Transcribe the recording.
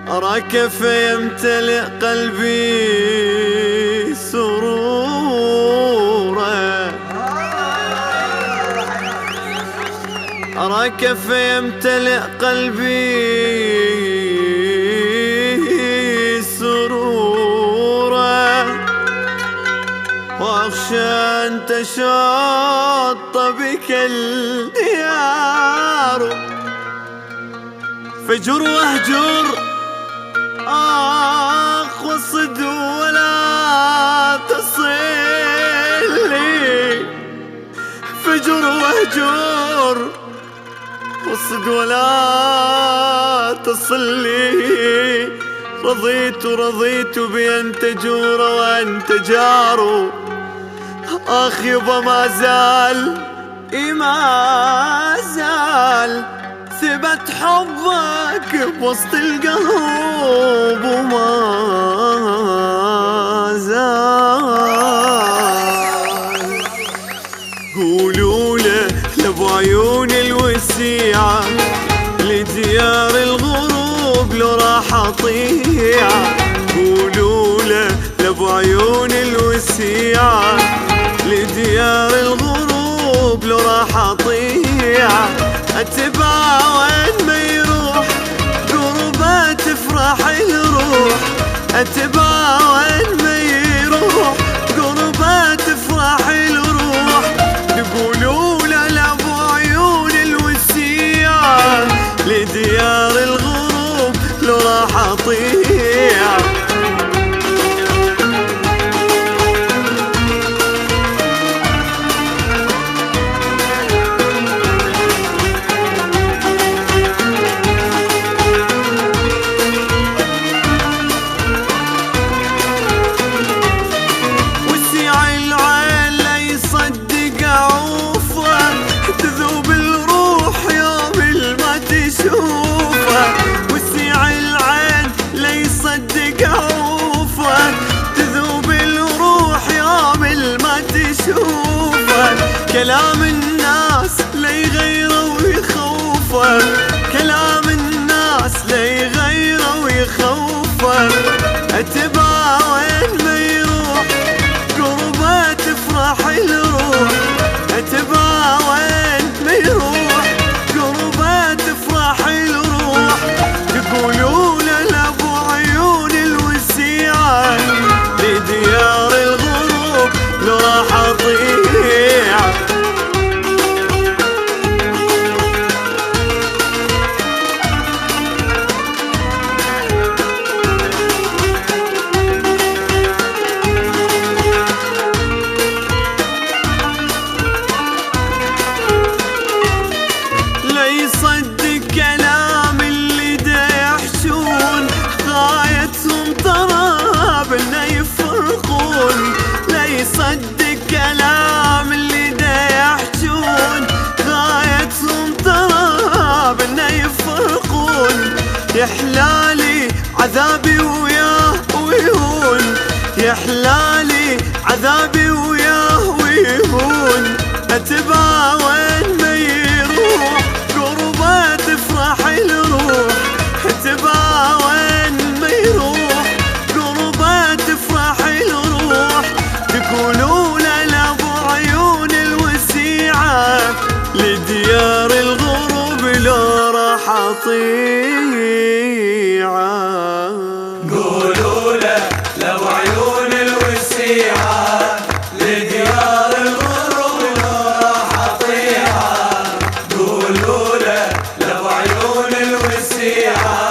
أراك فيمتلئ قلبي سرورا، أراك فيمتلئ قلبي سرورا، وأخشى أن تشط بك الديار، فجر واهجر واصد ولا تصل لي، فجر واهجر واصد ولا تصل لي، رضيت بأن تجور وأنت جار، آخ يبا ما زال ثبت حبك بوسط القلب وما زال. قولوا له لابو عيون الوسيعة لديار الغروب لو راح اطيع، قولوا له لابو عيون الوسيعة لديار الغروب لو راح اطيع، اتبع وين ما يروح قربه تفرح الروح، اتبع وين ما يروح قربه تفرح الروح، يقولوا له لابو عيون الوسيعة لديار الغروب لو راح اطيع. وسع العين لا يصدق عوفه، تذوب الروح يوم ما تشوفه، كلام الناس لا يغيره ويخوفه، كلام الناس لا يغيره ويخوفه، اتبع وين ما يروح قربه تفرح الروح، اتبع وين ما يروح قربه تفرح الروح، يقولوا له لابو عيون الوسيعة لديار الغروب لو راح اطيع. لا يصدق كلام اللي دا يحشون غايتهم ترى بنا يفرقون، لا يصدق كلام اللي دا يحشون غايتهم ترى بنا يفرقون، يحلالي عذابي وياه ويهون، يحلالي عذابي وياه ويهون، اتبع وين ما يروح قربه تفرح الروح، اتبع وين ما يروح قربه تفرح الروح، يقولوا له لابو عيون الوسيعة لديار الغروب لو راح اطيعه، قولوا له لابو عيون الوسيعة لديار الغروب لو راح اطيعه، قولوا له لابو عيون الوسيعة